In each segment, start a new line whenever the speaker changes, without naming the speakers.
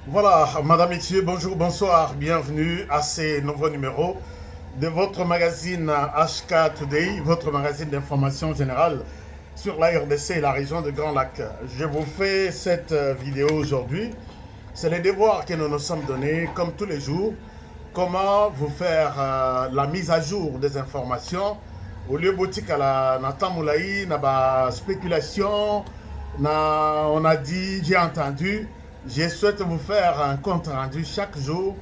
Voilà, Madame, Messieurs, bonjour, bonsoir, bienvenue à ce nouveau numéro de votre magazine HK Today, votre magazine d'information générale sur la RDC et la région de Grand Lac. Je vous fais cette vidéo aujourd'hui. C'est le devoir que nous nous sommes donnés, comme tous les jours, comment vous faire la mise à jour des informations au lieu boutique à la Natamoulaï, na spéculation, on a dit, j'ai entendu. Je souhaite vous faire un compte rendu chaque jour,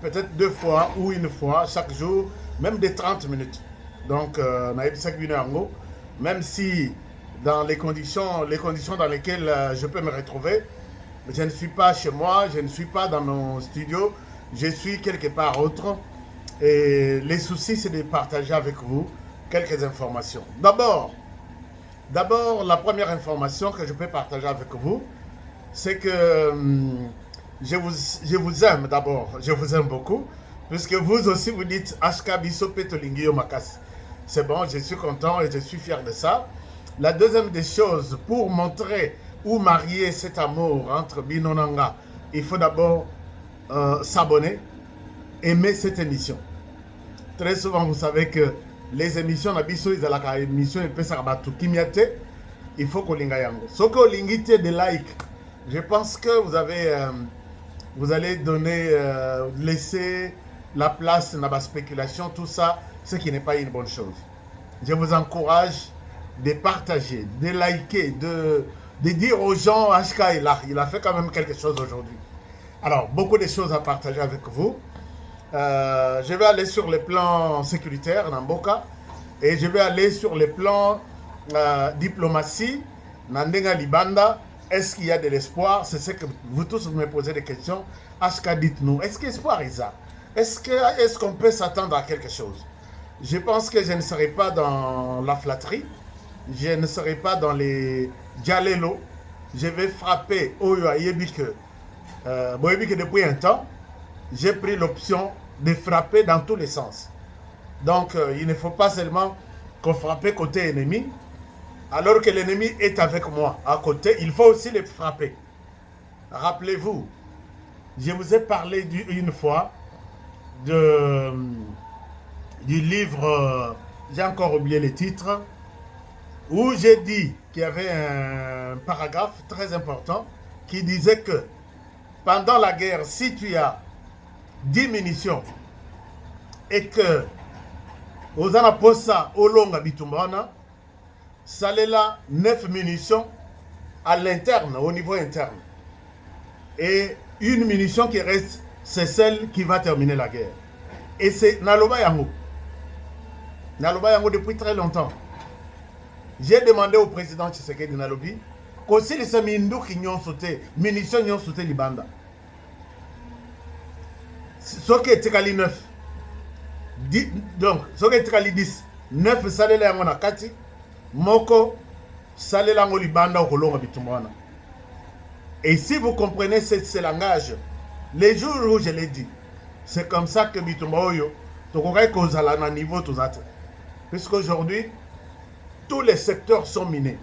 peut-être 2 fois ou 1 fois chaque jour, même des 30 minutes. Donc, même si dans les conditions dans lesquelles je peux me retrouver, je ne suis pas chez moi, je ne suis pas dans mon studio, je suis quelque part autre. Et les soucis, c'est de partager avec vous quelques informations. D'abord, la première information que je peux partager avec vous, c'est que je vous aime d'abord, je vous aime beaucoup, puisque vous aussi vous dites HK Biso Petolingi Makas. C'est bon, je suis content et je suis fier de ça. La deuxième des choses, pour montrer ou marier cet amour entre Binonanga, il faut d'abord s'abonner, aimer cette émission. Très souvent, vous savez que les émissions, les émissions, il faut qu'on linga yango. Ce que lingite des likes, je pense que vous allez donner, laisser la place à la spéculation, tout ça, ce qui n'est pas une bonne chose. Je vous encourage de partager, de liker, de dire aux gens, HK est là, il a fait quand même quelque chose aujourd'hui. Alors, beaucoup de choses à partager avec vous. Je vais aller sur le plan sécuritaire, Namboka, et je vais aller sur le plan diplomatie, Nandenga Libanda. Est-ce qu'il y a de l'espoir? C'est ce que vous tous vous me posez des questions. HK, dites-nous, est-ce qu'espoir est ça? Est-ce qu'on peut s'attendre à quelque chose? Je pense que je ne serai pas dans la flatterie, je ne serai pas dans les dialélo. Je vais frapper Oyo Ayebike. Depuis un temps, j'ai pris l'option de frapper dans tous les sens. Donc, il ne faut pas seulement qu'on frappe côté ennemi, alors que l'ennemi est avec moi à côté, il faut aussi le frapper. Rappelez-vous, je vous ai parlé une fois du livre, j'ai encore oublié le titre, où j'ai dit qu'il y avait un paragraphe très important qui disait que pendant la guerre, si tu as 10 munitions et que Ozana Posa Olonga Bitumbana, Salela 9 munitions à l'interne, au niveau interne. Et une munition qui reste, c'est celle qui va terminer la guerre. Et c'est Naloba Yango. Naloba Yango depuis très longtemps. J'ai demandé au président Tshisekedi Nalobi qu'aussi les semindos qui ont sauté, munitions qui ont sauté Libanda. Ce qui est Tekali 9. Donc, ce qui est Tekali 10. 9 Salela Yango na Kati. Moko Salela Yango Libanda au Kolonga Bitumwana. Et si vous comprenez ce langage, les jours où je l'ai dit, c'est comme ça que Bitumbaoyo, Tokokai Kozala na niveau tous autres. Puisqu'aujourd'hui, tous les secteurs sont minés.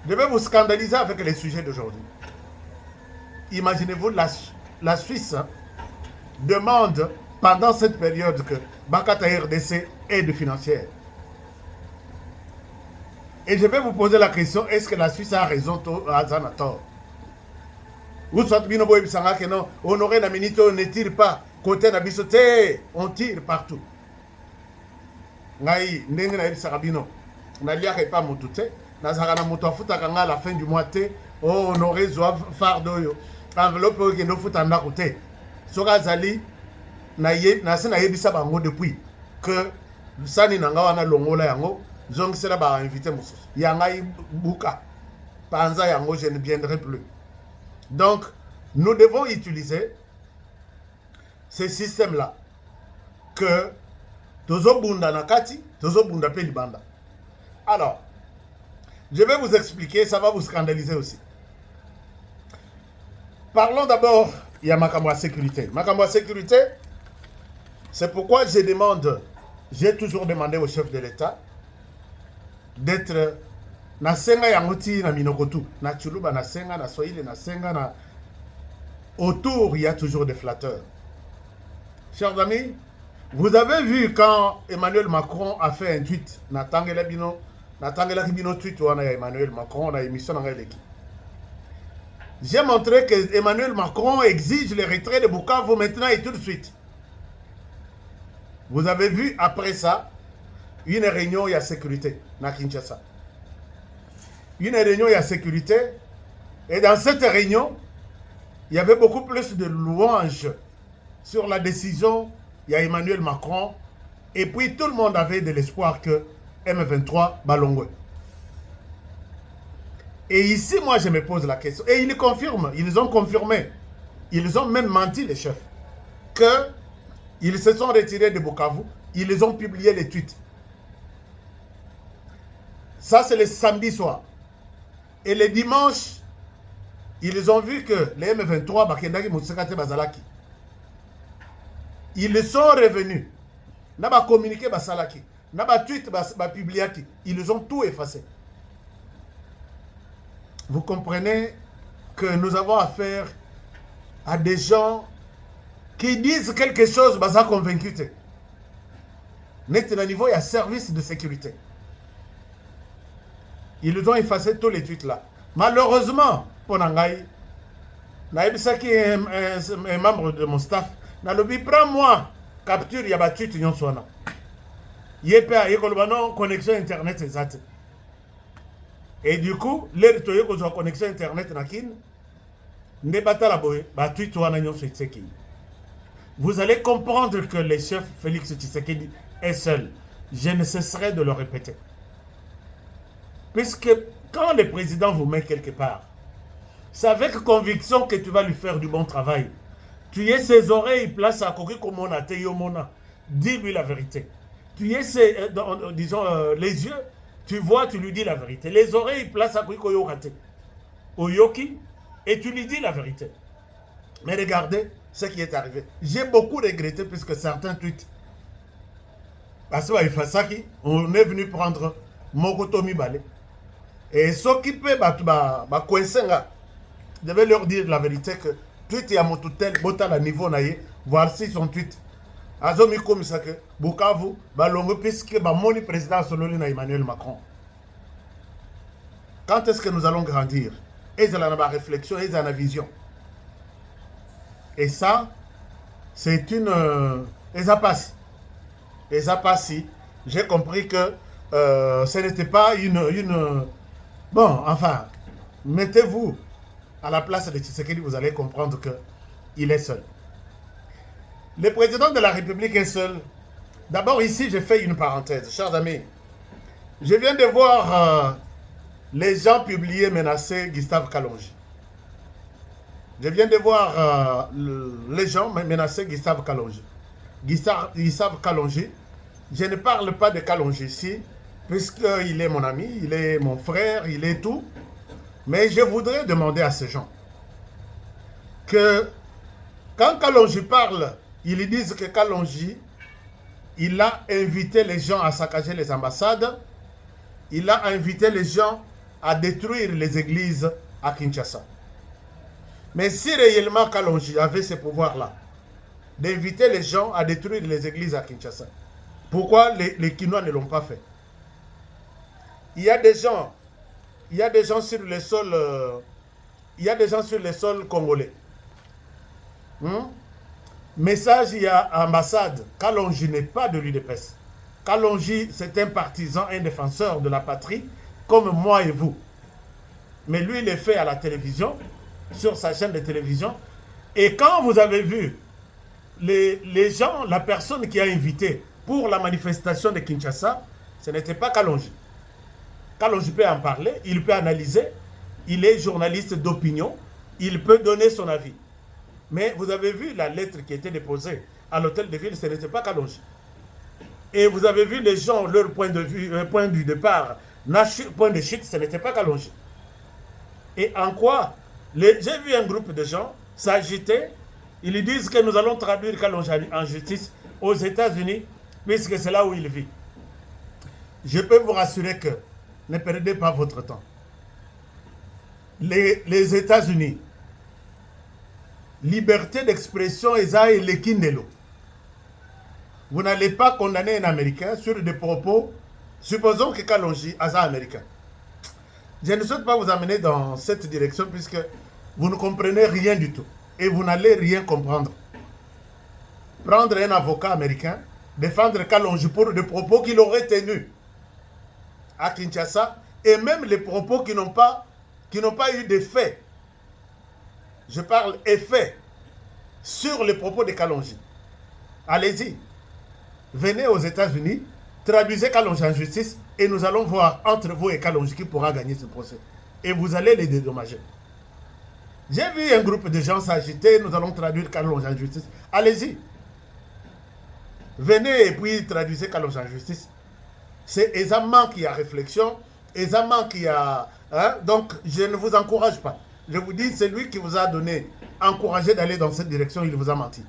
Je vais vous scandaliser avec les sujets d'aujourd'hui. Imaginez-vous, la Suisse demande pendant cette période que Bakata RDC aide financière. Et je vais vous poser la question, est-ce que la Suisse a raison à tort? Ou soit Binobo Ibisanga que non, honoré la minute, on ne tire pas. Côté Nabisoté, on tire partout. Ngai, Nenga na Ibisanga Bino. Nalia pas motute. Nazarana motofuta kanga à la fin du mois te. Oh, honoré Zoa Fardoyo. Enveloppe qui nous fout en côté. Soka Zali, Nase na Yebisa Bango depuis que Sani Nangawana Longola Yango, Zong Sera ba invité Moussous. Yangai Buka. Panza Yango, je ne viendrai plus. Donc, nous devons utiliser ce système-là que Tozo Bunda Nakati, Tozo Bunda Pelibanda. Alors, je vais vous expliquer, ça va vous scandaliser aussi. Parlons d'abord, il y a Makamwa Sécurité. Makamwa Sécurité, c'est pourquoi j'ai toujours demandé au chef de l'État d'être na senga yango ti na minokotu na chuluba na senga na swahili na senga autour, il y a toujours des flatteurs. Chers amis, vous avez vu quand Emmanuel Macron a fait un tweet, Natangela Bino tweet, on a Emmanuel Macron, on a émission dans l'équipe. J'ai montré que Emmanuel Macron exige le retrait de Bukavu maintenant et tout de suite. Vous avez vu après ça, une réunion, il y a sécurité à Kinshasa. Une réunion, il y a sécurité. Et dans cette réunion, il y avait beaucoup plus de louanges sur la décision. Il y a Emmanuel Macron. Et puis tout le monde avait de l'espoir que M23 ballongue. Et ici, moi, je me pose la question. Et ils confirment, ils ont confirmé. Ils ont même menti, les chefs. Qu'ils se sont retirés de Bukavu. Ils ont publié les tweets. Ça, c'est le samedi soir. Et le dimanche, ils ont vu que les M23, Bakendaki, Moussekate, Bazalaki, ils sont revenus. N'a pas communiqué, Basalaki. N'a pas tweet, Publiaki. Ils ont tout effacé. Vous comprenez que nous avons affaire à des gens qui disent quelque chose, Baza convaincu. Net à niveau, il y a service de sécurité. Ils ont effacé tous les tweets là. Malheureusement, pour Nangaï, Naïbisaki est un membre de mon staff. Nalobi, prends-moi, capture, il y a un tweet, il y a un tweet. Il y a une connexion internet, exact. Et du coup, les retours que ont connexion internet, vous allez comprendre que le chef Félix Tshisekedi est seul. Je ne cesserai de le répéter. Puisque quand le président vous met quelque part, c'est avec conviction que tu vas lui faire du bon travail. Tu es ses oreilles, place à Koki Komona, Teyomona. Dis-lui la vérité. Tu es ses, disons, les yeux, tu vois, tu lui dis la vérité. Les oreilles, place à Koki Koyokate. Oyoki, et tu lui dis la vérité. Mais regardez ce qui est arrivé. J'ai beaucoup regretté puisque certains tweets. Parce qu'on est venu prendre Mokotomi Balé. Et ceux qui peuvent, je vais leur dire la vérité que tweet ya motutel bota la niveau naie voici son tweet azomi comme ça que Bukavu balongo puisque moni président sololi na Emmanuel Macron. Quand est-ce que nous allons grandir? Et ils ont la réflexion, et ils ont la vision. Et ça, c'est une esapasse. Esapasse, j'ai compris que ce n'était pas une bon, enfin, mettez-vous à la place de Tshisekedi, vous allez comprendre qu'il est seul. Le président de la République est seul. D'abord, ici, j'ai fait une parenthèse. Chers amis, je viens de voir les gens publier menacer Gustave Kalonji. Je viens de voir les gens menacer Gustave Kalonji. Gustave Kalonji, je ne parle pas de Kalonji ici, puisqu'il est mon ami, il est mon frère, il est tout. Mais je voudrais demander à ces gens que quand Kalonji parle, ils disent que Kalonji, il a invité les gens à saccager les ambassades, il a invité les gens à détruire les églises à Kinshasa. Mais si réellement Kalonji avait ce pouvoir-là, d'inviter les gens à détruire les églises à Kinshasa, pourquoi les Kinois ne l'ont pas fait? Il y a des gens sur le sol, il y a des gens sur le sol congolais. Message, il y a ambassade. Kalonji n'est pas de l'UDPS. Kalonji, c'est un partisan, un défenseur de la patrie, comme moi et vous. Mais lui, il est fait à la télévision, sur sa chaîne de télévision. Et quand vous avez vu les gens, la personne qui a invité pour la manifestation de Kinshasa, ce n'était pas Kalonji. Kalonji peut en parler, il peut analyser, il est journaliste d'opinion, il peut donner son avis. Mais vous avez vu la lettre qui était déposée à l'hôtel de ville, ce n'était pas Kalonji. Et vous avez vu les gens, leur point de vue, point du départ, point de chute, ce n'était pas Kalonji. Et en quoi j'ai vu un groupe de gens s'agiter, ils disent que nous allons traduire Kalonji en justice aux États-Unis, puisque c'est là où il vit. Je peux vous rassurer que ne perdez pas votre temps. Les États-Unis, liberté d'expression et ça et l'équindelo. Vous n'allez pas condamner un Américain sur des propos, supposons que Kalonji est américain. Je ne souhaite pas vous amener dans cette direction puisque vous ne comprenez rien du tout et vous n'allez rien comprendre. Prendre un avocat américain, défendre Kalonji pour des propos qu'il aurait tenus à Kinshasa et même les propos qui n'ont pas eu d'effet. Je parle effet sur les propos de Kalonji. Allez-y. Venez aux États-Unis, traduisez Kalonji en justice et nous allons voir entre vous et Kalonji qui pourra gagner ce procès. Et vous allez les dédommager. J'ai vu un groupe de gens s'agiter, nous allons traduire Kalonji en justice. Allez-y. Venez et puis traduisez Kalonji en justice. C'est aisément qu'il y a réflexion, aisément qu'il y a... Hein? Donc, je ne vous encourage pas. Je vous dis, c'est lui qui vous a donné, encouragé d'aller dans cette direction, il vous a menti.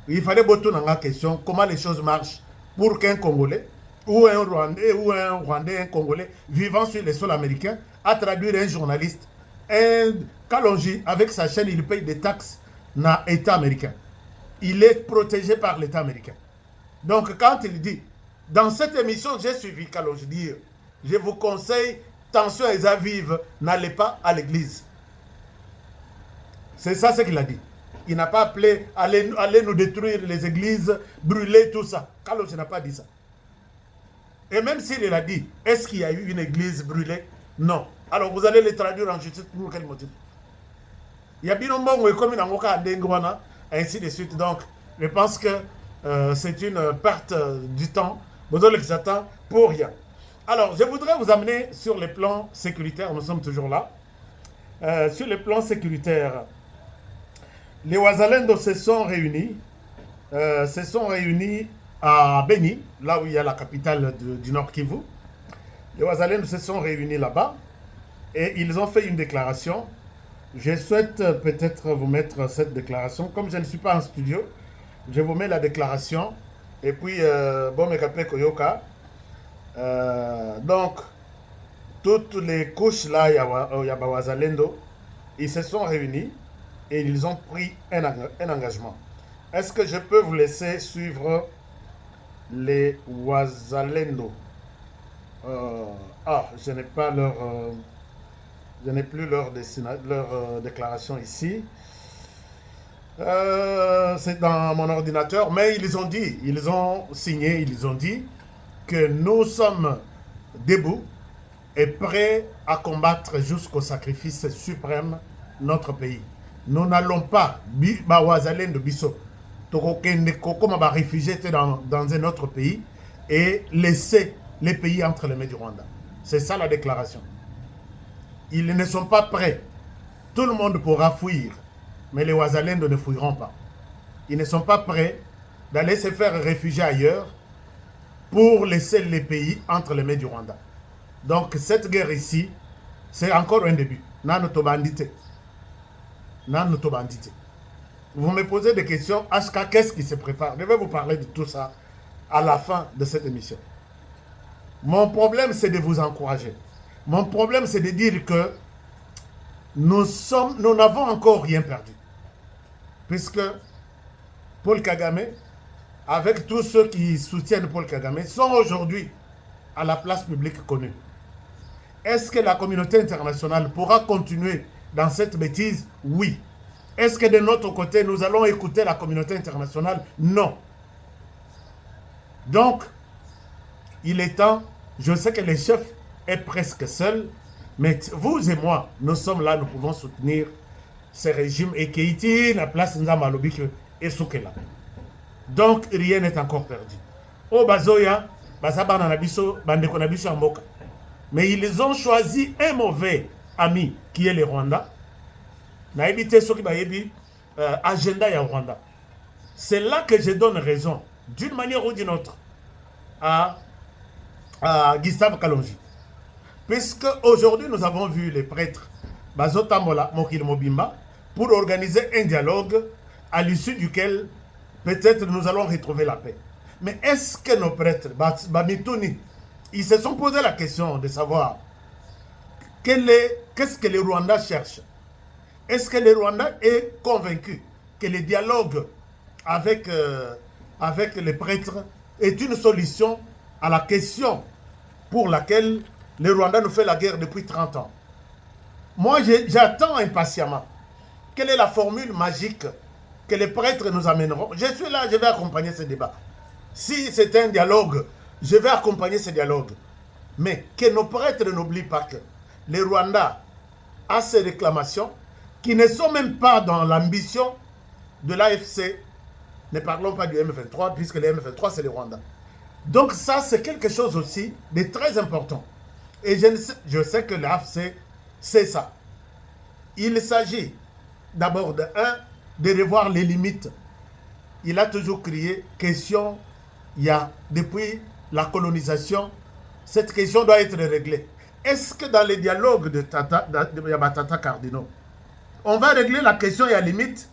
Il fallait beaucoup dans la question, comment les choses marchent pour qu'un Congolais, ou un Rwandais, un Congolais, vivant sur les sols américains, à traduire un journaliste, un Kalonji, avec sa chaîne, il paye des taxes dans l'État américain. Il est protégé par l'État américain. Donc, quand il dit, dans cette émission, j'ai suivi Kalonji dire, je vous conseille, tension et vive, n'allez pas à l'église. C'est ça ce qu'il a dit. Il n'a pas appelé, allez nous détruire les églises, brûler tout ça. Kalonji n'a pas dit ça. Et même s'il l'a dit, est-ce qu'il y a eu une église brûlée? Non. Alors vous allez les traduire en justice pour quel motif? Il y a bien un moment où il comme une ainsi de suite. Donc, je pense que c'est une perte du temps. Vous allez les attendre pour rien. Alors, je voudrais vous amener sur les plans sécuritaires. Nous sommes toujours là. Sur les plans sécuritaires, les Wazalendo se sont réunis à Beni, là où il y a la capitale du Nord Kivu. Les Wazalendo se sont réunis là-bas et ils ont fait une déclaration. Je souhaite peut-être vous mettre cette déclaration. Comme je ne suis pas en studio, je vous mets la déclaration. Et puis, bon, me Koyoka. Donc, toutes les couches là, il y a Wazalendo, ils se sont réunis et ils ont pris un engagement. Est-ce que je peux vous laisser suivre les Wazalendo? Je n'ai pas leur... je n'ai plus leur déclaration ici. C'est dans mon ordinateur, mais ils ont signé, ils ont dit que nous sommes debout et prêts à combattre jusqu'au sacrifice suprême notre pays. Nous n'allons pas, Wazalendo Biso, comme réfugiés dans un autre pays et laisser les pays entre les mains du Rwanda. C'est ça la déclaration. Ils ne sont pas prêts. Tout le monde pourra fuir, mais les Wazalendo ne fuiront pas. Ils ne sont pas prêts d'aller se faire réfugier ailleurs pour laisser les pays entre les mains du Rwanda. Donc cette guerre ici, c'est encore un début. Vous me posez des questions, HK, qu'est-ce qui se prépare? Je vais vous parler de tout ça à la fin de cette émission. Mon problème, c'est de vous encourager. Mon problème, c'est de dire que nous n'avons encore rien perdu. Puisque Paul Kagame, avec tous ceux qui soutiennent Paul Kagame, sont aujourd'hui à la place publique connue. Est-ce que la communauté internationale pourra continuer dans cette bêtise? Oui. Est-ce que de notre côté, nous allons écouter la communauté internationale? Non. Donc, il est temps, je sais que le chef est presque seul, mais vous et moi, nous sommes là, nous pouvons soutenir ce régime et Keïti, la place Nzamalobi et Soukela. Donc, rien n'est encore perdu. Au Bazoya, mais ils ont choisi un mauvais ami qui est le Rwanda. Agenda ya Rwanda. C'est là que je donne raison, d'une manière ou d'une autre, à Gustave Kalonji. Puisque aujourd'hui nous avons vu les prêtres Bazotambola, Mokil Mobimba, pour organiser un dialogue à l'issue duquel peut-être nous allons retrouver la paix. Mais est-ce que nos prêtres, Bamitouni, ils se sont posé la question de savoir qu'est-ce que les Rwandais cherchent? Est-ce que le Rwanda est convaincu que le dialogue avec les prêtres est une solution à la question pour laquelle le Rwanda nous fait la guerre depuis 30 ans? Moi, j'attends impatiemment. Quelle est la formule magique que les prêtres nous amèneront? Je suis là, je vais accompagner ce débat. Si c'est un dialogue, je vais accompagner ce dialogue. Mais que nos prêtres n'oublient pas que le Rwanda a ces réclamations qui ne sont même pas dans l'ambition de l'AFC. Ne parlons pas du M23, puisque le M23, c'est le Rwanda. Donc ça, c'est quelque chose aussi de très important. Et je sais que l'AFC, c'est ça. Il s'agit d'abord de revoir les limites. Il a toujours crié, question, il y a depuis la colonisation, cette question doit être réglée. Est-ce que dans les dialogues de Tata Cardinaux, on va régler la question et à limite?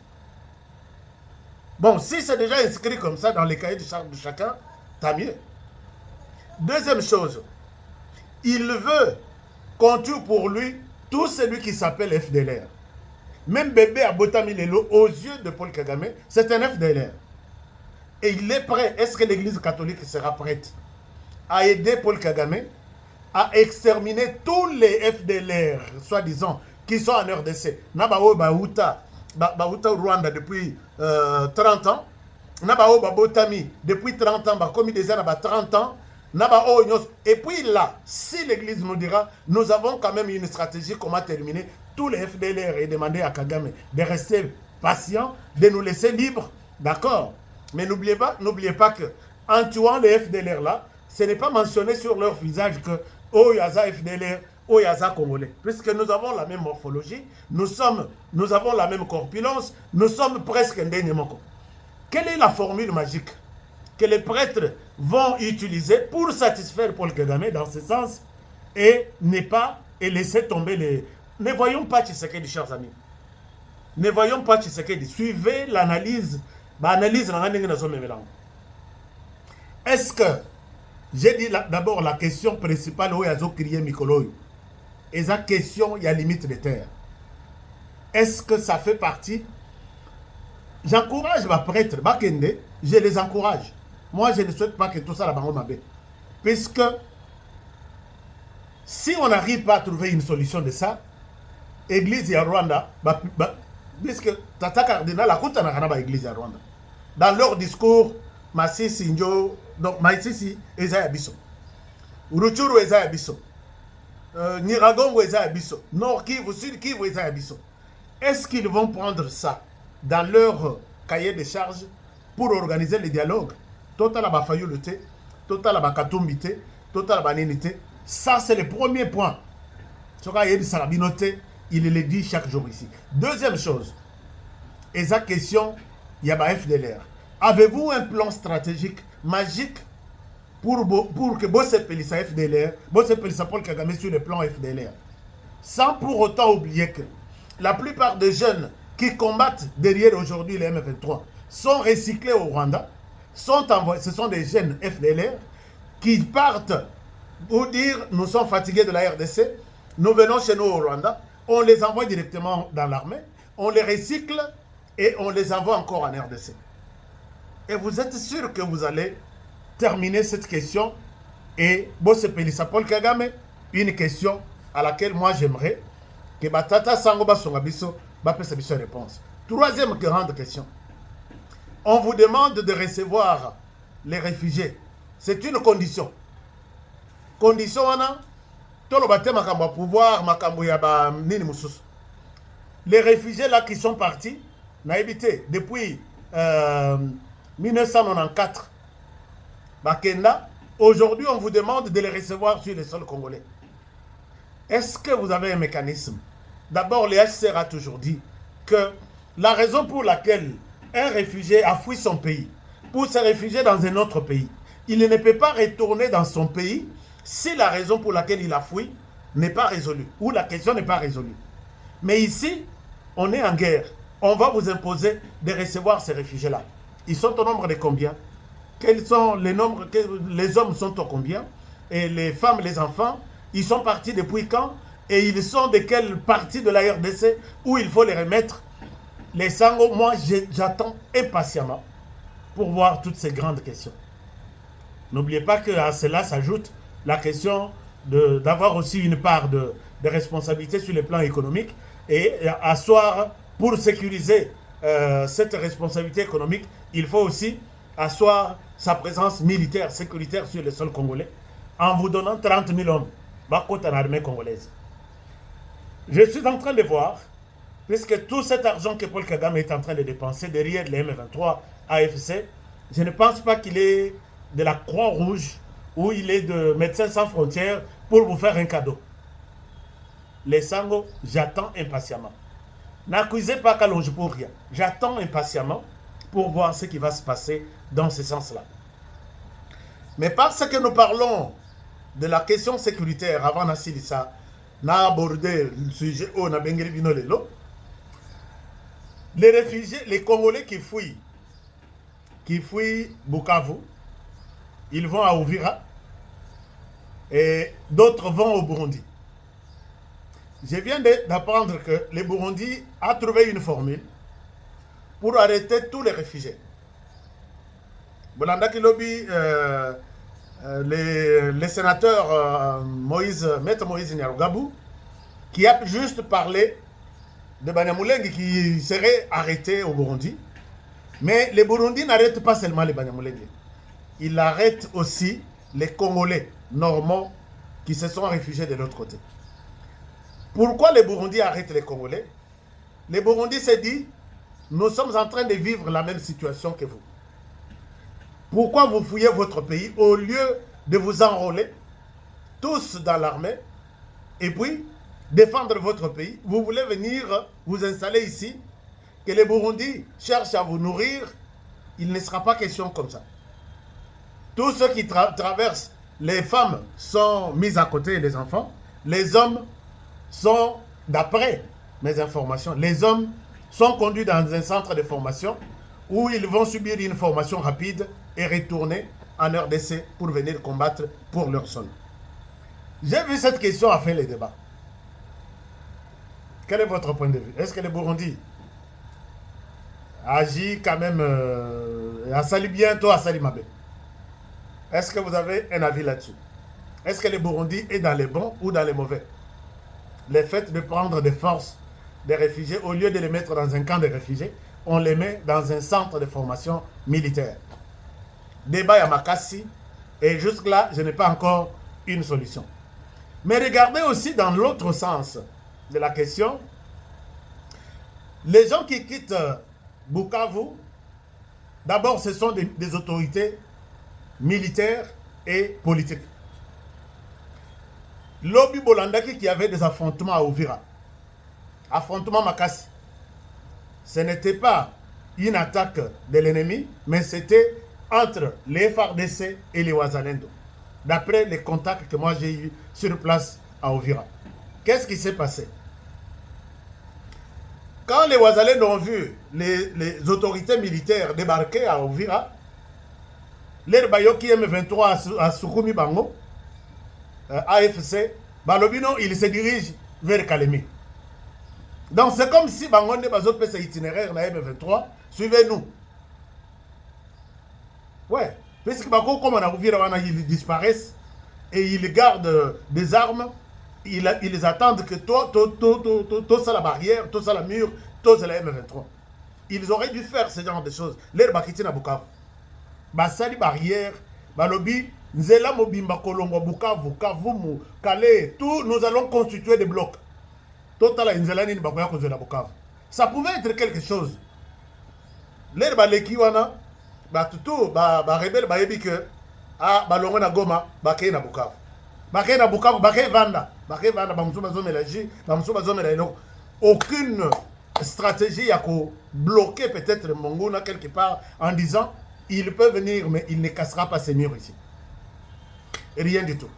Bon, si c'est déjà inscrit comme ça dans les cahiers de charge de chacun, tant mieux. Deuxième chose, il veut qu'on tue pour lui tout celui qui s'appelle FDLR. Même bébé à Botamilelo, aux yeux de Paul Kagame, c'est un FDLR. Et il est prêt. Est-ce que l'Église catholique sera prête à aider Paul Kagame à exterminer tous les FDLR, soi-disant, qui sont en RDC? Nabao Baouta Rwanda depuis 30 ans. Nabao Botami depuis 30 ans. Comme des années 30 ans. Et puis là, si l'Église nous dira, nous avons quand même une stratégie comment terminer tous les FDLR et demander à Kagame de rester patient, de nous laisser libres, d'accord? Mais n'oubliez pas que en tuant les FDLR là, ce n'est pas mentionné sur leur visage que oh Yaza FDLR, oh Yaza Congolais, puisque nous avons la même morphologie, nous avons la même corpulence, nous sommes presque indéniablement. Quelle est la formule magique que les prêtres vont utiliser pour satisfaire Paul Kagame dans ce sens et laisser tomber les... Ne voyons pas Tshisekedi, chers amis. Ne voyons pas Tshisekedi. Suivez l'analyse. Est-ce que, j'ai dit d'abord la question principale où il y a crié Mikoloyo. Et la question, il y a limite de terre. Est-ce que ça fait partie? J'encourage ma prêtre, Bakende, je les encourage. Moi, je ne souhaite pas que tout ça la bango mabe. Puisque si on n'arrive pas à trouver une solution de ça, Église à Rwanda, puisque Tata Cardinal a coûté à Église à Rwanda. Dans leur discours, Masisi Njo, donc Masisi Eza Abisso, Uruchuru Eza Abisso, Niragongo Eza Abisso, Nord Kivu, Sud Kivu Eza Abisso. Est-ce qu'ils vont prendre ça dans leur cahier de charges pour organiser les dialogues? Total Abafayuluté, Total Abakatumbité, Total Abaninité. Ça, c'est le premier point. Il le dit chaque jour ici. Deuxième chose, et sa question, il y a FDLR. Avez-vous un plan stratégique magique pour que Bosse Pelissa FDLR, Bosse Pelissa Paul Kagame sur le plan FDLR, sans pour autant oublier que la plupart des jeunes qui combattent derrière aujourd'hui les M23 sont recyclés au Rwanda, ce sont des jeunes FDLR qui partent pour dire nous sommes fatigués de la RDC, nous venons chez nous au Rwanda, on les envoie directement dans l'armée, on les recycle et on les envoie encore en RDC. Et vous êtes sûr que vous allez terminer cette question et Bosse Pelissa Paul Kagame, une question à laquelle moi j'aimerais que Batata Sangoba Songabiso basse biso réponse. Troisième grande question. On vous demande de recevoir les réfugiés. C'est une condition. Condition, on a pouvoir, les réfugiés là qui sont partis, depuis 1994, Bakenda, aujourd'hui on vous demande de les recevoir sur le sol congolais. Est-ce que vous avez un mécanisme? D'abord, le HCR a toujours dit que la raison pour laquelle un réfugié a fui son pays, pour se réfugier dans un autre pays, il ne peut pas retourner dans son pays si la raison pour laquelle il a fui n'est pas résolue, ou la question n'est pas résolue. Mais ici, on est en guerre. On va vous imposer de recevoir ces réfugiés-là. Ils sont au nombre de combien? Quels sont les nombres? Les hommes sont au combien? Et les femmes, les enfants, ils sont partis depuis quand? et ils sont de quelle partie de la RDC où il faut les remettre. Les Sango, moi j'attends impatiemment pour voir toutes ces grandes questions. N'oubliez pas qu'à cela s'ajoute la question d'avoir aussi une part de responsabilité sur le plan économique et asseoir, pour sécuriser cette responsabilité économique, il faut aussi asseoir sa présence militaire, sécuritaire sur le sol congolais en vous donnant 30 000 hommes en armée congolaise. Je suis en train de voir, puisque tout cet argent que Paul Kagame est en train de dépenser derrière les M23 AFC, je ne pense pas qu'il est de la Croix-Rouge ou il est de Médecins Sans Frontières pour vous faire un cadeau. Les Sango, j'attends impatiemment. N'accusez pas Kalonji pour rien. J'attends impatiemment pour voir ce qui va se passer dans ce sens-là. Mais parce que nous parlons de la question sécuritaire avant Nassilissa, n'a abordé le sujet au Nabengeli Binolelo, les réfugiés, les Congolais qui fuient Bukavu, ils vont à Uvira et d'autres vont au Burundi. Je viens d'apprendre que le Burundi a trouvé une formule pour arrêter tous les réfugiés. Bolanda Kilobi, les sénateurs Maître Moïse Nyarugabou, qui a juste parlé de Banyamulenge qui serait arrêté au Burundi. Mais les Burundis n'arrêtent pas seulement les Banyamulenge. Ils arrêtent aussi les Congolais normaux qui se sont réfugiés de l'autre côté. Pourquoi les Burundis arrêtent les Congolais? Les Burundis se disent, nous sommes en train de vivre la même situation que vous. Pourquoi vous fouillez votre pays au lieu de vous enrôler tous dans l'armée et puis défendre votre pays? Vous voulez venir vous installer ici, que les Burundis cherchent à vous nourrir, il ne sera pas question comme ça. Tous ceux qui traversent, les femmes sont mises à côté, les enfants, les hommes sont, d'après mes informations, les hommes sont conduits dans un centre de formation où ils vont subir une formation rapide et retourner en RDC pour venir combattre pour leur sol. J'ai vu cette question a fait les débats. Quel est votre point de vue? Est-ce que le Burundi agit quand même à Sali bientôt, à Sali Mabé? Est-ce que vous avez un avis là-dessus? Est-ce que le Burundi est dans les bons ou dans les mauvais? Le fait de prendre des forces des réfugiés, au lieu de les mettre dans un camp de réfugiés, on les met dans un centre de formation militaire. Débat à Makassi, et jusque-là, je n'ai pas encore une solution. Mais regardez aussi dans l'autre sens de la question, les gens qui quittent Bukavu, d'abord ce sont des autorités militaires et politiques. Lobi Bolandaki qui avait des affrontements à Uvira, affrontement Makassi, ce n'était pas une attaque de l'ennemi, mais c'était entre les FARDC et les Wazalendo, d'après les contacts que moi j'ai eu sur place à Uvira. Qu'est-ce qui s'est passé? Quand les Wazalendo ont vu les autorités militaires débarquer à Uvira, les Bayoki M23 à Soukoumi Bango, AFC, Balobino, il se dirige vers Kalemi. Donc c'est comme si Bangonde Bazot fait cet itinéraire na M23, suivez-nous. Ouais, puisque Bako, comme on a vu, ils disparaissent et ils gardent des armes, ils attendent que tout ça la barrière, tout ça la mur, tout ça la M23. Ils auraient dû faire ce genre de choses. L'air Bakiti na Bukavu. Basali barrière, Balobi, Nzela Mobimba Kolongo Bukavu, Kavumu, Kale, tout, nous allons constituer des blocs. Ça pouvait être quelque chose. L'air Balekiwana, Batutu, Rebelle, Bayebi que, Balongo na Goma, Baké na Bukavu. Baké na Bukavu, Baké Vanda, Bamsouba Zomelaji, Bamsouba Zomelaji. Aucune stratégie à bloquer peut-être Mongona quelque part en disant il peut venir, mais il ne cassera pas ses murs ici. Et rien du tout.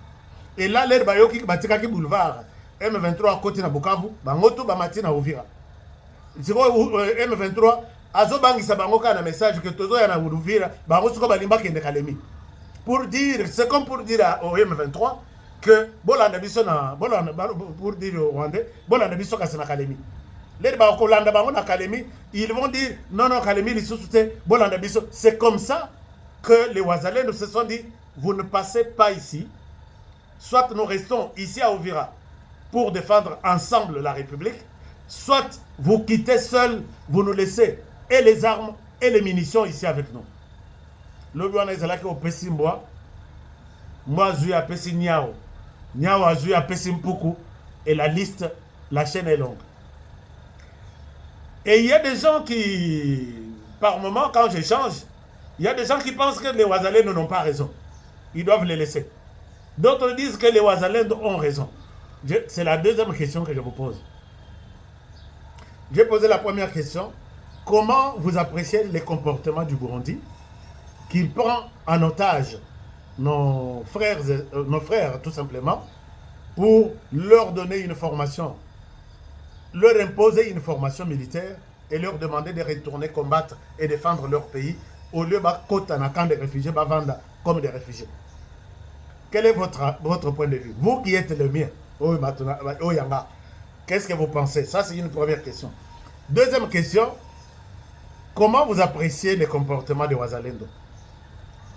Et là, l'air Bayoki, Batikaki Boulevard, M23 à côté de Bukavu, Bangoto Bamati na Uvira. M23, Azobangi Sabangoka na message que Tozo yana Uvira, Bangosuko Balimba Kende Kalemi. Pour dire, c'est comme pour dire au M23, que bolanda biso na bolanda pour dire au Rwandais bolanda biso kasi na Kalemi. Les bakolanda bango na Kalemi, ils vont dire non non Kalemi lisusu te bolanda biso. C'est comme ça que les Wazalendo se sont dit vous ne passez pas ici. Soit nous restons ici à Uvira pour défendre ensemble la République, soit vous quittez seuls, vous nous laissez et les armes et les munitions ici avec nous. Le Rwanda est là qui au Pessimbois. Moi, je suis à Pessim Niao. Niao a joué à Pessim Poukou. Et la liste, la chaîne est longue. Et il y a des gens qui, par moment, quand j'échange, il y a des gens qui pensent que les Wazalendo n'ont pas raison. Ils doivent les laisser. D'autres disent que les Wazalendo ont raison. C'est la deuxième question que je vous pose. J'ai posé la première question. Comment vous appréciez les comportements du Burundi qui prend en otage nos frères tout simplement, pour leur donner une formation, leur imposer une formation militaire et leur demander de retourner combattre et défendre leur pays au lieu de côté en camp de réfugiés, vendre comme des réfugiés. Quel est votre point de vue? Vous qui êtes le mien, qu'est-ce que vous pensez? Ça, c'est une première question. Deuxième question, comment vous appréciez les comportements des Wazalendo?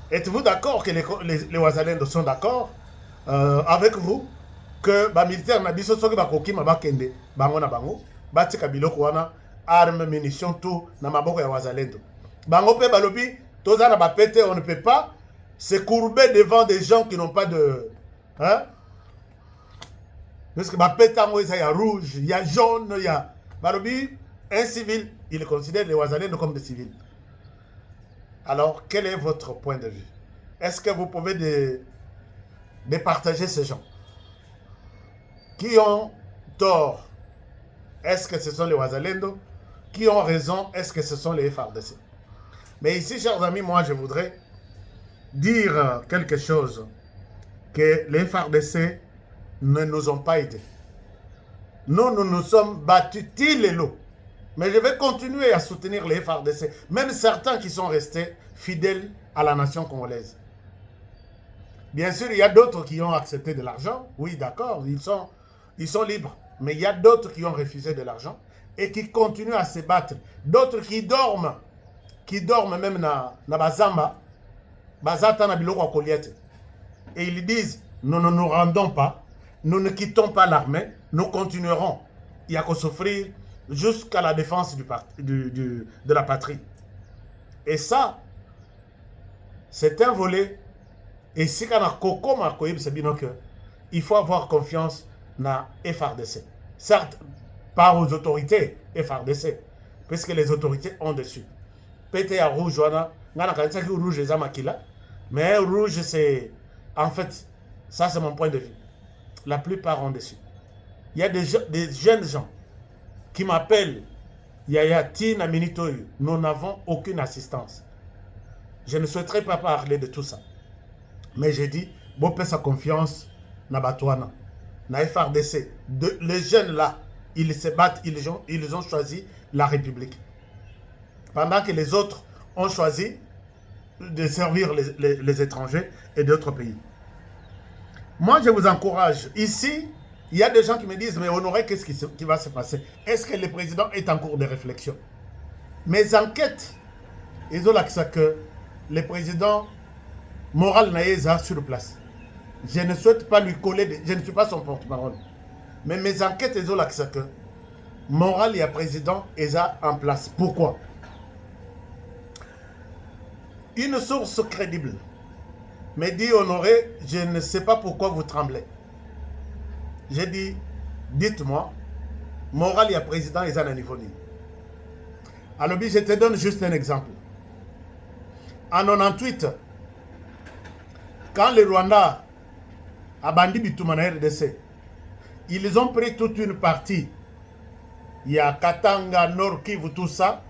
Êtes-vous d'accord que les Wazalendo sont d'accord avec vous que les militaires na biso soki bakoki mabakende bango na bango batika biloko wana armes munitions tout na maboko ya Wazalendo bango pe balobi toza na bapete on ne peut pas se courber devant des gens qui n'ont pas de parce que bapete yango eza ya rouge ya jaune ya balobi un civil il considère les Wazalendo comme des civils. Alors, quel est votre point de vue? Est-ce que vous pouvez départager ces gens qui ont tort? Est-ce que ce sont les Wazalendo? Qui ont raison? Est-ce que ce sont les FARDC? Mais ici, chers amis, moi, je voudrais dire quelque chose que les FARDC ne nous ont pas aidés. Nous nous sommes battus til et l'eau. Mais je vais continuer à soutenir les FARDC, même certains qui sont restés fidèles à la nation congolaise. Bien sûr, il y a d'autres qui ont accepté de l'argent. Oui, d'accord, ils sont libres. Mais il y a d'autres qui ont refusé de l'argent et qui continuent à se battre. D'autres qui dorment même na Bazamba, Bazata na biloko koliete. Et ils disent, nous ne nous rendons pas, nous ne quittons pas l'armée, nous continuerons. Il y a qu'à souffrir jusqu'à la défense de la patrie. Et ça, c'est un volet. Et si il faut avoir confiance dans FARDC. Certes, pas aux autorités FARDC, puisque les autorités ont dessus. PTA rouge, rouge mais rouge, c'est... En fait, ça c'est mon point de vue. La plupart ont dessus. Il y a des jeunes gens qui m'appellent Yaya Tina Minitoyu. Nous n'avons aucune assistance. Je ne souhaiterais pas parler de tout ça. Mais j'ai dit, bon, paie sa confiance na Batouana, na FARDC. Les jeunes là, ils se battent, ils ont choisi la République. Pendant que les autres ont choisi de servir les étrangers et d'autres pays. Moi, je vous encourage. Ici, il y a des gens qui me disent, mais Honoré, qu'est-ce qui va se passer? Est-ce que le président est en cours de réflexion? Mes enquêtes, ils ont l'accès que le président moral naïsa sur place. Je ne souhaite pas lui coller, je ne suis pas son porte-parole. Mais mes enquêtes, ils ont l'accès que moral et président est en place. Pourquoi? Une source crédible me dit, Honoré, je ne sais pas pourquoi vous tremblez. J'ai dit, dites-moi, moral et président est à niveau ni. Alors, je te donne juste un exemple. En 98, quand le Rwanda a bandit Bitumana RDC, ils ont pris toute une partie. Il y a Katanga, Nord Kivu, tout ça.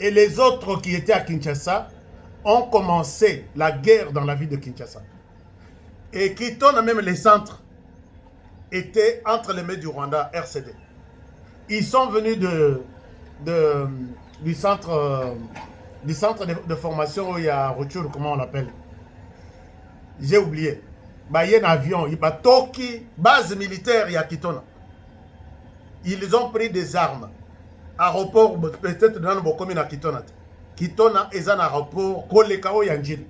Et les autres qui étaient à Kinshasa ont commencé la guerre dans la ville de Kinshasa. Et Kiton, même les centres, étaient entre les mains du Rwanda, RCD. Ils sont venus du centre de formation où il y a Rutshuru, comment on l'appelle? J'ai oublié. bah, il y a un avion, il y a Toki, base militaire, il y a Kitona. Ils ont pris des armes. Aéroport, peut-être dans le commune à Kitona. Kitona est un aéroport, Kolekao Yanjil.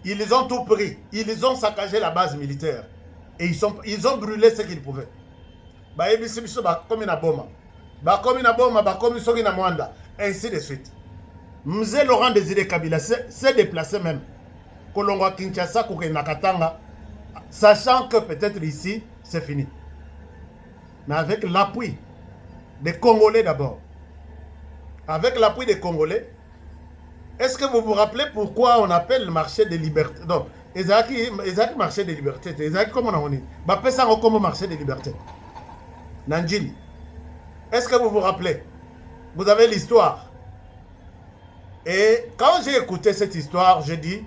Ils ont tout pris. Ils ont saccagé la base militaire. Et ils ont brûlé ce qu'ils pouvaient. Bah, comme une bombe. Bah, comme une bombe, bah, comme une Mwanda. Ainsi de suite. Mzé Laurent Désiré Kabila s'est déplacé même. Kolongo Kinshasa, Nakatanga, sachant que peut-être ici, c'est fini. Mais avec l'appui des Congolais d'abord. Avec l'appui des Congolais, est-ce que vous vous rappelez pourquoi on appelle le marché de liberté? Donc, Ezaki marché de liberté. Ezaki comment on dit? Bah, ça comme marché de liberté. Nanjili. Est-ce que vous vous rappelez? Vous avez l'histoire. Et quand j'ai écouté cette histoire, je dis,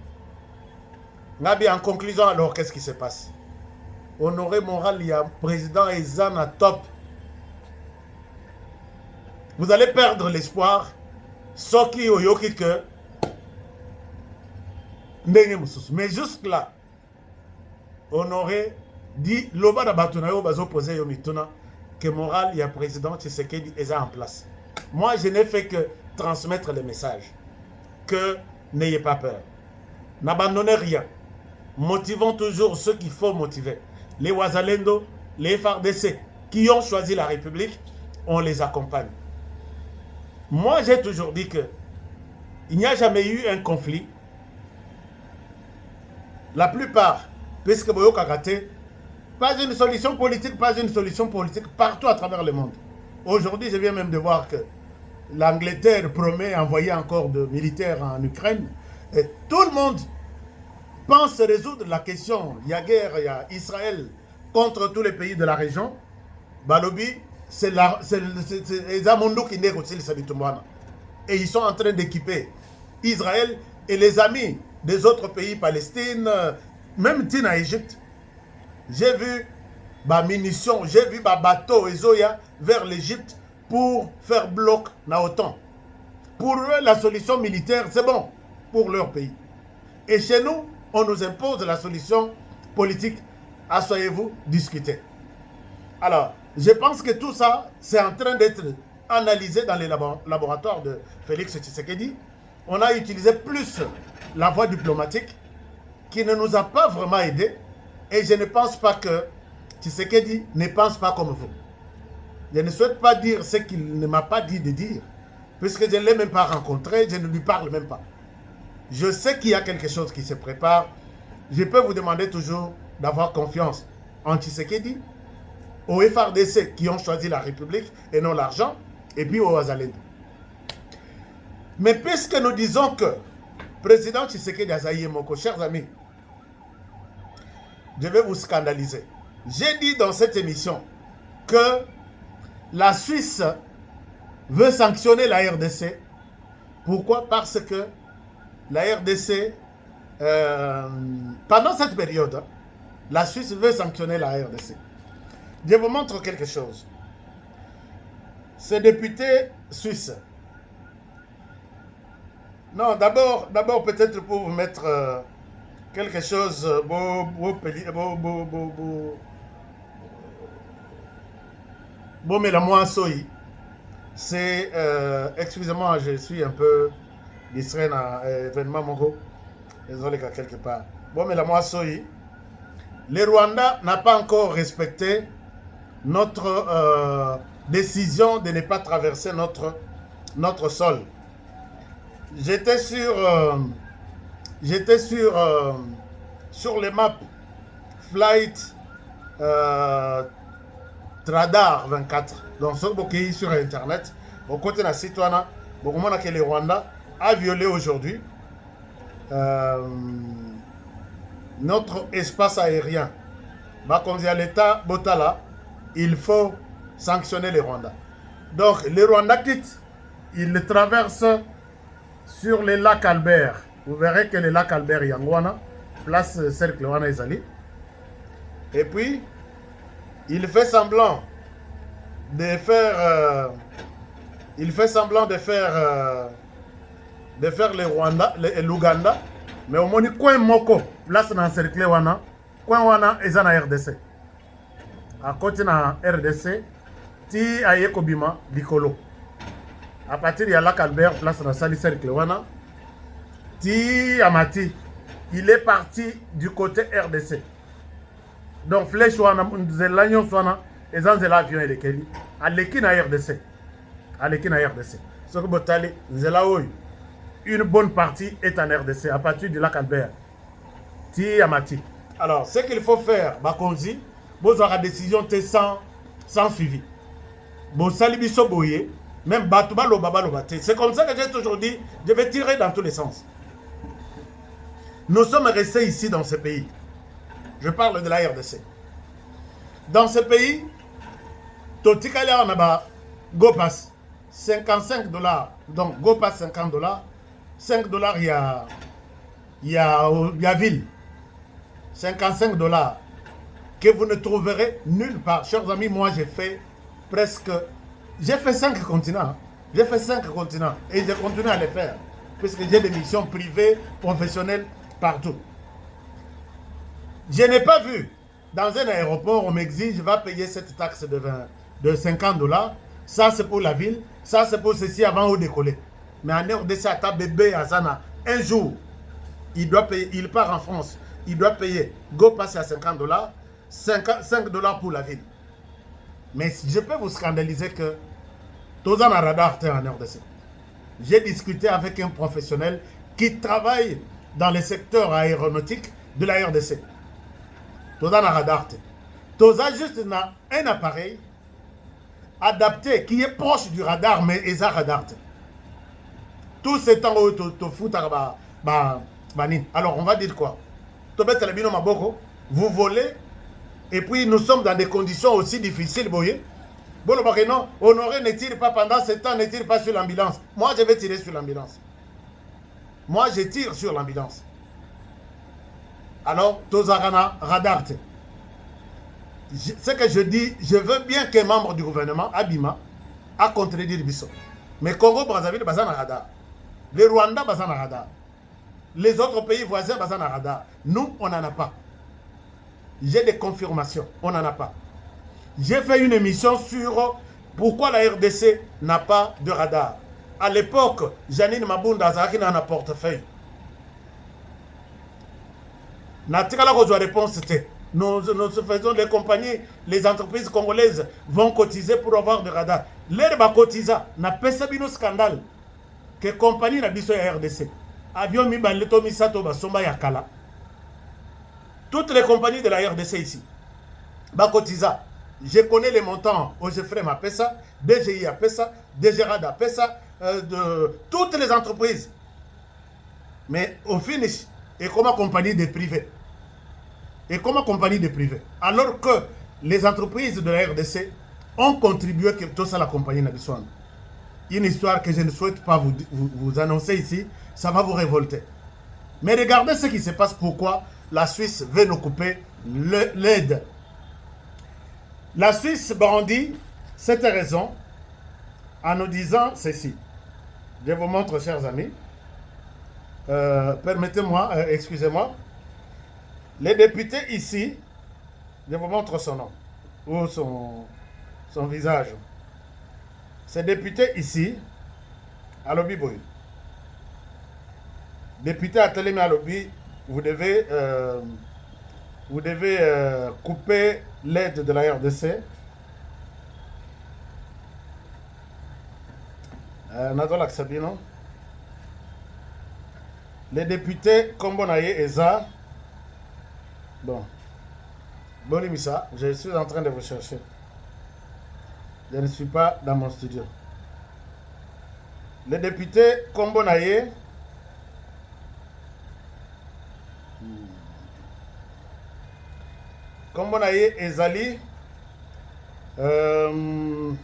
Nabi, en conclusion, alors, qu'est-ce qui se passe? Honoré Moral, il y a président Ezana top. Vous allez perdre l'espoir. Soki Oyoki que. Mais jusque-là, Honoré dit, Loba da Batunayo Bazo posé Yomituna, que Moral, il y a président Tshisekedi est en place. Moi, je n'ai fait que transmettre les messages. Que n'ayez pas peur. N'abandonnez rien. Motivons toujours ceux qu'il faut motiver. Les Ouazalendo, les FARDC qui ont choisi la République, on les accompagne. Moi, j'ai toujours dit que il n'y a jamais eu un conflit. La plupart, puisque Boyo Kagate, pas une solution politique partout à travers le monde. Aujourd'hui, je viens même de voir que l'Angleterre promet envoyer encore de militaires en Ukraine. Et tout le monde pense résoudre la question. Il y a guerre, il y a Israël contre tous les pays de la région. Balobi, c'est Zamondo qui négocie les Sabitumwana. Et ils sont en train d'équiper Israël et les amis des autres pays, Palestine, même Tina, Égypte. J'ai vu ma munitions, j'ai vu ma bateau et Zoya vers l'Égypte pour faire bloc na OTAN. Pour eux, la solution militaire, c'est bon pour leur pays. Et chez nous, on nous impose la solution politique. Asseyez-vous, discutez. Alors, je pense que tout ça, c'est en train d'être analysé dans les laboratoires de Félix Tshisekedi. On a utilisé plus la voie diplomatique qui ne nous a pas vraiment aidés. Et je ne pense pas que Tshisekedi ne pense pas comme vous. Je ne souhaite pas dire ce qu'il ne m'a pas dit de dire, puisque je ne l'ai même pas rencontré, je ne lui parle même pas. Je sais qu'il y a quelque chose qui se prépare. Je peux vous demander toujours d'avoir confiance en Tshisekedi, aux FARDC qui ont choisi la République et non l'argent, et puis aux Azalendo. Mais puisque nous disons que président Tshisekedi Azaïe Moko, chers amis, je vais vous scandaliser. J'ai dit dans cette émission que la Suisse veut sanctionner la RDC. Pourquoi? Parce que la RDC, pendant cette période, la Suisse veut sanctionner la RDC. Je vous montre quelque chose. Ces députés suisses. Non, d'abord peut-être pour vous mettre quelque chose. Bon, mais la moi soy. C'est, excusez-moi, je suis un peu distrait dans l'événement Mongo. Désolé qu'à quelque part. Bon, mais la moi soy. Le Rwanda n'a pas encore respecté notre décision de ne pas traverser notre sol. J'étais sur les maps Flight Radar 24. Donc, ce qui est sur Internet, au côté de la citoyenne, que le Rwanda a violé aujourd'hui notre espace aérien. Comme dit à l'État Botala, il faut sanctionner les Rwandais. Donc, les Rwandais quittent, ils le traversent sur les lacs Albert. Vous verrez que le lac Albert Yangwana, place cercle Wana Ezali. Et puis, il fait semblant de faire le Rwanda, l'Ouganda, mais au moins coin moko place na encerclé wana coin wana eza na RDC akoti na RDC ti aye kobima likolo à partir ya Lac Albert place na sali cercle wana ti amati il est parti du côté RDC donc flèche wana nzela nyonso wana eza nzela avion elekeli aleki na RDC soki botali nzela oyo une bonne partie est en RDC à partir du Lac Albert ti amati. Alors ce qu'il faut faire bakonzi bozwaka décision te sans suivi bosali biso boye même bato baloba te. C'est comme ça que j'ai toujours dit, je vais tirer dans tous les sens. Nous sommes restés ici dans ce pays. Je parle de la RDC. Dans ce pays, Totikala on a go pass 55 $. Donc go pass 50 $. 5 $, il y a ville. 55 $ que vous ne trouverez nulle part. Chers amis, moi j'ai fait 5 continents. J'ai fait 5 continents et je continue à les faire puisque j'ai des missions privées, professionnelles partout. Je n'ai pas vu dans un aéroport, on m'exige, je vais payer cette taxe de 50 $. Ça c'est pour la ville, ça c'est pour ceci avant de décoller. Mais en RDC, à ta bébé, à Zana, un jour, il doit payer, il part en France, il doit payer, go passer à 50 $, 5 $ pour la ville. Mais je peux vous scandaliser que tous en radar en RDC. J'ai discuté avec un professionnel qui travaille dans le secteur aéronautique de la RDC. Tous en radar. Tous juste un appareil adapté qui est proche du radar, mais il a radar. Tout ce temps où tu fous, alors on va dire quoi? Vous volez. Et puis nous sommes dans des conditions aussi difficiles, vous voyez. Bon, non, Honoré ne tire pas pendant ce temps, ne tire pas sur l'ambulance. Moi, je vais tirer sur l'ambulance. Moi, je tire sur l'ambulance. Alors, Tozarana, radar. Ce que je dis, je veux bien qu'un membre du gouvernement, Abima, a contredit Bissot. Mais Congo-Brazzaville, bazan radar. Le Rwanda, bazan radar. Les autres pays voisins, bazan radar. Nous, on n'en a pas. J'ai des confirmations, on n'en a pas. J'ai fait une émission sur pourquoi la RDC n'a pas de radar. À l'époque, Janine Mabunda Zaki n'a un portefeuille. Natikala Rozo réponse c'était nous faisons les compagnies, les entreprises congolaises vont cotiser pour avoir de radar. L'air va cotiser, n'a pas sabino scandale que compagnie n'a biso ya RDC. Avion mi baleto mi sato basomba yakala. Toutes les compagnies de la RDC ici, Bakotiza, je connais les montants, Ogefrem a fait ça, DGI a fait ça, DGRAD a fait ça, de toutes les entreprises. Mais au finish, et comme compagnie de privés. Alors que les entreprises de la RDC ont contribué que tout ça la compagnie n'a besoin. Une histoire que je ne souhaite pas vous annoncer ici, ça va vous révolter. Mais regardez ce qui se passe, pourquoi la Suisse veut nous couper l'aide. La Suisse brandit cette raison en nous disant ceci. Je vous montre, chers amis. Permettez-moi, excusez-moi. Les députés ici, je vous montre son nom ou son visage. Ces députés ici, à Lobi-Boy. Député à Télémé à Lobi, vous devez couper l'aide de la RDC. Les députés Kombonaye et Za. Bon. Bolimissa, je suis en train de vous chercher. Je ne suis pas dans mon studio. Les députés Kombonaye. Kombonaye Ezali. Comment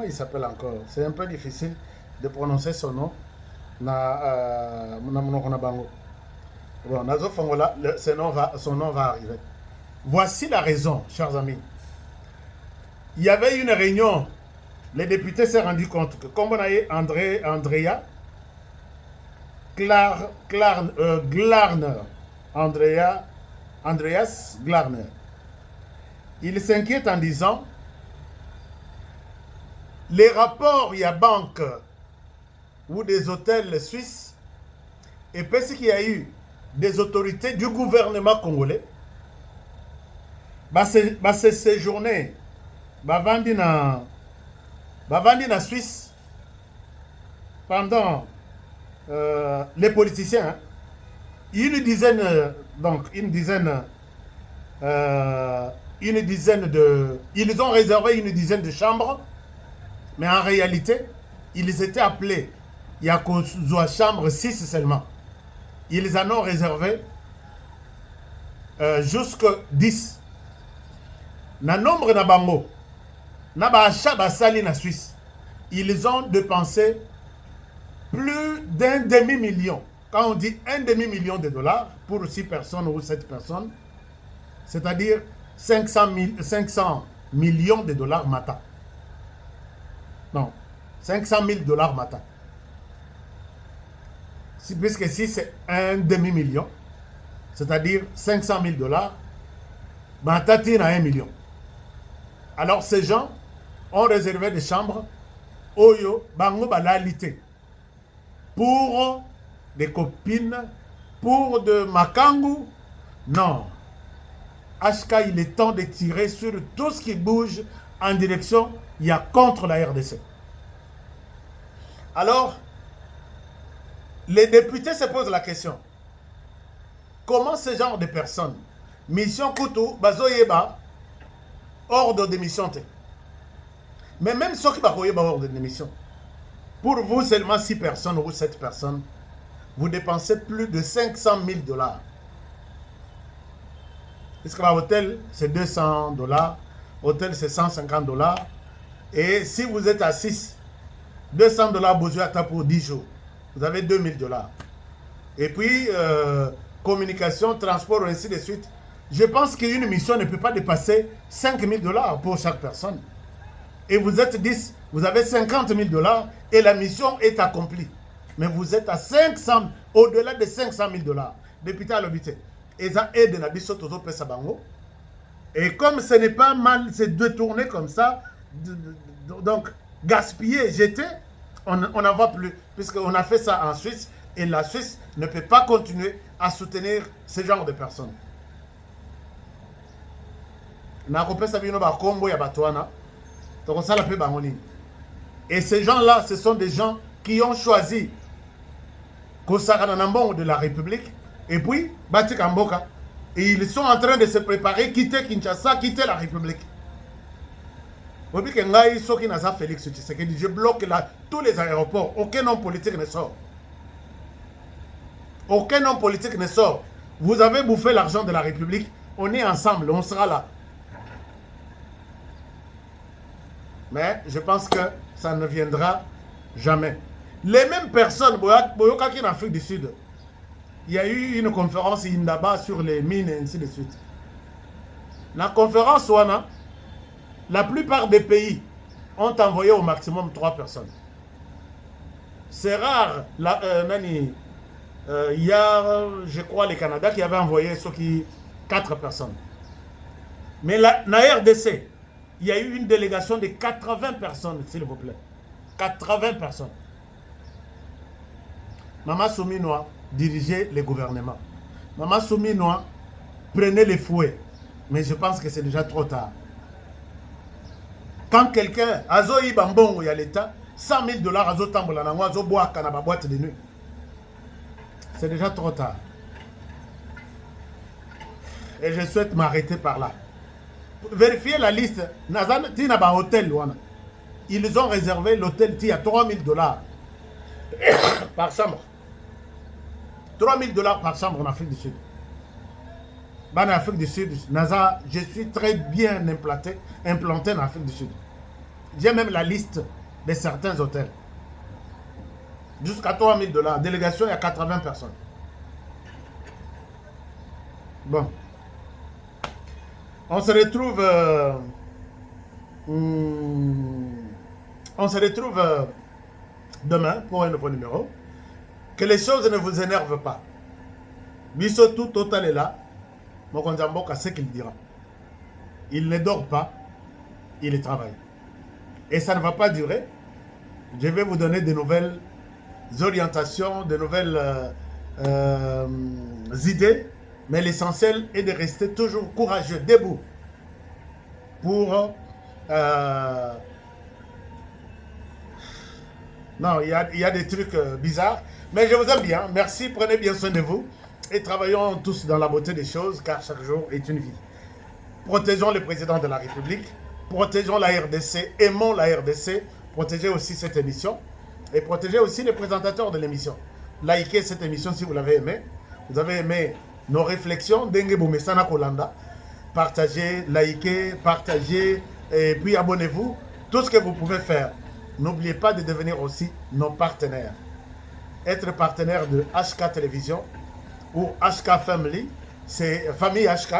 il s'appelle encore? C'est un peu difficile de prononcer son nom. Bon, son nom va arriver. Voici la raison, chers amis. Il y avait une réunion. Les députés s'est rendu compte que Kombonaye Andrea Glarner, Andreas Glarner. Il s'inquiète en disant les rapports, il y a banques ou des hôtels suisses, et parce qu'il y a eu des autorités du gouvernement congolais, se séjourner, vandi na Suisse pendant les politiciens, hein, une dizaine ils ont réservé une dizaine de chambres, mais en réalité, ils étaient appelés, il y a une chambre 6 seulement. Ils en ont réservé jusqu'à 10. Na nombre na bango, na ba achat basali na Suisse, ils ont dépensé plus d'un demi-million. Quand on dit un demi-million de dollars pour 6 personnes ou 7 personnes, c'est-à-dire 500 millions de dollars matin. Non, 500 000 dollars matin. Puisque si c'est un demi-million, c'est-à-dire 500 000 dollars, matati na 1 million. Alors ces gens ont réservé des chambres oyo bango balalité pour des copines, pour de makangu. Non. HK, il est temps de tirer sur tout ce qui bouge en direction, il y a contre la RDC. Alors, les députés se posent la question. Comment ce genre de personnes, mission Koutou, Bazoyeba, ordre de mission. Mais même ceux qui ont ordre de mission, pour vous seulement 6 personnes ou 7 personnes, vous dépensez plus de 500 000 dollars. Puisque l'hôtel, c'est 200 dollars, hôtel, c'est 150 dollars. Et si vous êtes à 6, 200 dollars besoin pour 10 jours. Vous avez 2000 dollars. Et puis, communication, transport, ainsi de suite. Je pense qu'une mission ne peut pas dépasser 5 000 dollars pour chaque personne. Et vous êtes 10, vous avez 50 000 dollars et la mission est accomplie. Mais vous êtes à 500, au-delà de 500 000 dollars. Député à l'habité. Et ça aide na biso tozo pesa bango. Et comme ce n'est pas mal, c'est détourné comme ça, donc gaspiller, jeter, on n'en voit plus. Puisqu'on a fait ça en Suisse et la Suisse ne peut pas continuer à soutenir ce genre de personnes. Et ces gens-là, ce sont des gens qui ont choisi de la République et puis Bati Kamboka. Et ils sont en train de se préparer, quitter Kinshasa, quitter la République. Félix Tshisekedi, je bloque là tous les aéroports. Aucun homme politique ne sort. Aucun homme politique ne sort. Vous avez bouffé l'argent de la République. On est ensemble, on sera là. Mais je pense que ça ne viendra jamais. Les mêmes personnes, en Afrique du Sud, il y a eu une conférence Indaba sur les mines et ainsi de suite. La conférence Wana, la plupart des pays ont envoyé au maximum 3 personnes. C'est rare, il y a, je crois, le Canada qui avait envoyé 4 personnes. Mais la RDC, il y a eu une délégation de 80 personnes, s'il vous plaît. 80 personnes. Maman Souminoa dirigeait le gouvernement. Maman Souminoa prenait les fouets. Mais je pense que c'est déjà trop tard. Quand quelqu'un, Azoï Bambongo, il y a l'État, 100 000 dollars, Azo Tambolanango, Azo Boaka, na boîte de nuit. C'est déjà trop tard. Et je souhaite m'arrêter par là. Vérifiez la liste. Ils ont réservé l'hôtel à 3 000 dollars par chambre. 3 000 dollars par chambre en Afrique du Sud. En Afrique du Sud, Naza, je suis très bien implanté en Afrique du Sud. J'ai même la liste de certains hôtels. Jusqu'à 3 000 dollars. Délégation, il y a 80 personnes. Bon. On se retrouve... demain pour un nouveau numéro. Que les choses ne vous énervent pas. Biso tout total est là. Mokonzamboka, c'est ce qu'il dira. Il ne dort pas, il travaille. Et ça ne va pas durer. Je vais vous donner de nouvelles orientations, de nouvelles idées. Mais l'essentiel est de rester toujours courageux, debout. Pour... non, il y a des trucs bizarres. Mais je vous aime bien. Merci, prenez bien soin de vous. Et travaillons tous dans la beauté des choses, car chaque jour est une vie. Protégeons le président de la République. Protégeons la RDC. Aimons la RDC. Protégez aussi cette émission. Et protégez aussi les présentateurs de l'émission. Likez cette émission si vous l'avez aimé. Vous avez aimé nos réflexions. Dengue Boumessana Kolanda. Partagez, likez, partagez. Et puis abonnez-vous. Tout ce que vous pouvez faire. N'oubliez pas de devenir aussi nos partenaires. Être partenaire de HK Télévision ou HK Family, c'est Famille HK,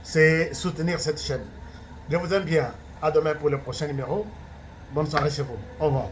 c'est soutenir cette chaîne. Je vous aime bien. À demain pour le prochain numéro. Bonne soirée chez vous. Au revoir.